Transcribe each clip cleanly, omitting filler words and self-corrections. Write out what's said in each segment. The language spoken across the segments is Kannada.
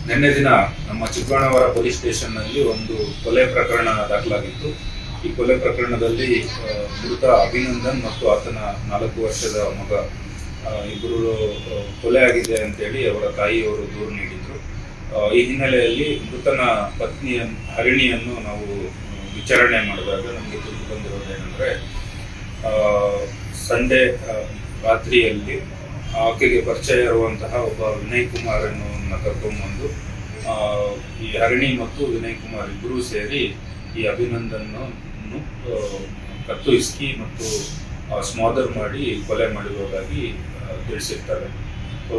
ನಿನ್ನೆ ದಿನ ನಮ್ಮ ಚಿಕ್ಕಬಳ್ಳಾಪುರ ಪೊಲೀಸ್ ಸ್ಟೇಷನ್ನಲ್ಲಿ ಒಂದು ಕೊಲೆ ಪ್ರಕರಣ ದಾಖಲಾಗಿತ್ತು. ಈ ಕೊಲೆ ಪ್ರಕರಣದಲ್ಲಿ ಮೃತ ಅಭಿನಂದನ್ ಮತ್ತು ಆತನ 4 ವರ್ಷದ ಮಗ ಇಬ್ಬರು ಕೊಲೆ ಆಗಿದೆ ಅಂತೇಳಿ ಅವರ ತಾಯಿಯವರು ದೂರು ನೀಡಿದ್ರು. ಈ ಹಿನ್ನೆಲೆಯಲ್ಲಿ ಮೃತನ ಪತ್ನಿ ಹರಿಣಿಯನ್ನು ನಾವು ವಿಚಾರಣೆ ಮಾಡಿದಾಗ ನಮಗೆ ತಿಳಿದು ಬಂದಿರೋದೇನೆಂದರೆ, ಸಂಡೇ ರಾತ್ರಿಯಲ್ಲಿ ಆಕೆಗೆ ಪರಿಚಯ ಇರುವಂತಹ ಒಬ್ಬ ವಿನಯ್ ಕುಮಾರ್ ಎನ್ನುವನ್ನ ಕರ್ಕೊಂಡ್ಬಂದು ಈ ಹರಿಣಿ ಮತ್ತು ವಿನಯ್ ಕುಮಾರ್ ಇಬ್ಬರೂ ಸೇರಿ ಈ ಅಭಿನಂದನ್ನು ಕತ್ತು ಹಿಸ್ಕಿ ಮತ್ತು ಸ್ಮಾದರ್ ಮಾಡಿ ಕೊಲೆ ಮಾಡಿರುವುದಾಗಿ ತಿಳಿಸಿರ್ತಾರೆ. ಸೊ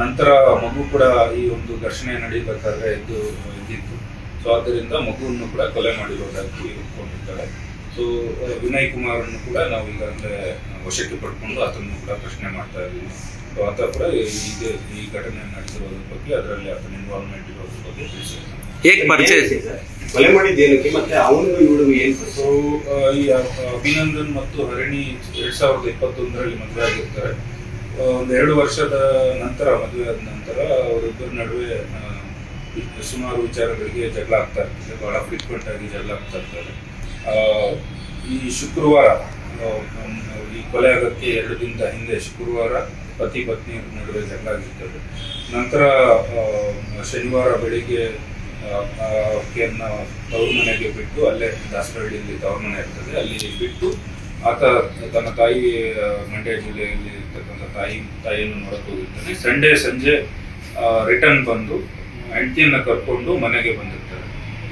ನಂತರ ಮಗು ಕೂಡ ಈ ಒಂದು ಘರ್ಷಣೆ ನಡೀಬೇಕಾದ್ರೆ ಇದ್ದಿತ್ತು. ಸೊ ಆದ್ದರಿಂದ ಮಗುವನ್ನು ಕೂಡ ಕೊಲೆ ಮಾಡಿರುವುದಾಗಿ ಒಪ್ಕೊಂಡಿದ್ದಾರೆ. ಸೊ ವಿನಯ್ ಕುಮಾರನ್ನು ಕೂಡ ನಾವು ಈಗಾಗಲೇ ವಶಕ್ಕೆ ಪಡ್ಕೊಂಡು ಆತನನ್ನು ಕೂಡ ಪ್ರಶ್ನೆ ಮಾಡ್ತಾ ಇದ್ದೀವಿ. ಸೊ ಆತ ಕೂಡ ಈ ಘಟನೆ ನಡೆದಿರೋದ್ರ ಬಗ್ಗೆ, ಅದರಲ್ಲಿ ಆತನ ಇನ್ವಾಲ್ವ್ಮೆಂಟ್ ಇರೋದ್ರ ಬಗ್ಗೆ ತಿಳಿಸಿದ್ದಾರೆ. ಕೊಲೆ ಮಾಡಿದ್ದೇನಕ್ಕೆ ಮತ್ತೆ ಅವನು ಇವಳಿಗೂ ಏನು? ಸೊ ಈ ಅಭಿನಂದನ್ ಮತ್ತು ಹರಿಣಿ 2021ರಲ್ಲಿ ಮದುವೆ ಆಗಿರ್ತಾರೆ. ಒಂದು 2 ವರ್ಷದ ನಂತರ, ಮದುವೆ ಆದ ನಂತರ ಅವರಿಬ್ಬರ ನಡುವೆ ಸುಮಾರು ವಿಚಾರಗಳಿಗೆ ಜಗಳ ಆಗ್ತಾ ಇರ್ತದೆ. ಬಹಳ ಫ್ರೀಕ್ವೆಂಟ್ ಆಗಿ ಜಗಳ ಆಗ್ತಾ ಇರ್ತಾರೆ. ಈ ಶುಕ್ರವಾರ, ಈ ಕೊಲೆ ಆಗೋಕ್ಕೆ 2 ದಿನದ ಹಿಂದೆ ಶುಕ್ರವಾರ ಪತಿ ಪತ್ನಿ ನಡುವೆ ಜಗಳ ಆಗಿರ್ತದೆ. ನಂತರ ಶನಿವಾರ ಬೆಳಿಗ್ಗೆ ಆಕೆಯನ್ನ ತವ್ರ ಮನೆಗೆ ಬಿಟ್ಟು, ಅಲ್ಲೇ ದಾಸರಹಳ್ಳಿಯಲ್ಲಿ ತವ್ರ ಮನೆ ಇರ್ತದೆ, ಅಲ್ಲಿ ಬಿಟ್ಟು ಆತ ತನ್ನ ತಾಯಿ ಮಂಡ್ಯ ಜಿಲ್ಲೆಯಲ್ಲಿ ಇರ್ತಕ್ಕಂಥ ತಾಯಿಯನ್ನು ನೋಡಕ್ಕೆ ಹೋಗಿರ್ತಾನೆ. ಸಂಡೇ ಸಂಜೆ ರಿಟರ್ನ್ ಬಂದು ಹೆಂಡತಿಯನ್ನ ಕರ್ಕೊಂಡು ಮನೆಗೆ ಬಂದಿರ್ತಾರೆ.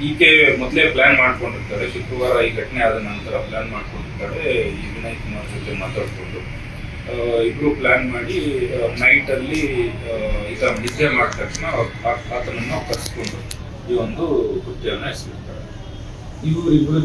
ಈಕೆ ಮೊದಲೇ ಪ್ಲಾನ್ ಮಾಡ್ಕೊಂಡಿರ್ತಾರೆ. ಶುಕ್ರವಾರ ಈ ಘಟನೆ ಆದ ನಂತರ ಪ್ಲಾನ್ ಮಾಡ್ಕೊಂಡಿರ್ತಾರೆ. ಈ ವಿನಯ್ ಕುಮಾರ್ ಜೊತೆ ಮಾತಾಡ್ಕೊಂಡು ಇಬ್ರು ಪ್ಲಾನ್ ಮಾಡಿ ನೈಟಲ್ಲಿ ಈಗ ನಿದ್ದೆ ಮಾಡಿದ ತಕ್ಷಣ ಆತನನ್ನು ಕರೆಸ್ಕೊಂಡು ಈ ಒಂದು ಕೃತ್ಯವನ್ನು ಎಸಗಿರ್ತಾರೆ. ಇವರಿಬ್ಬರು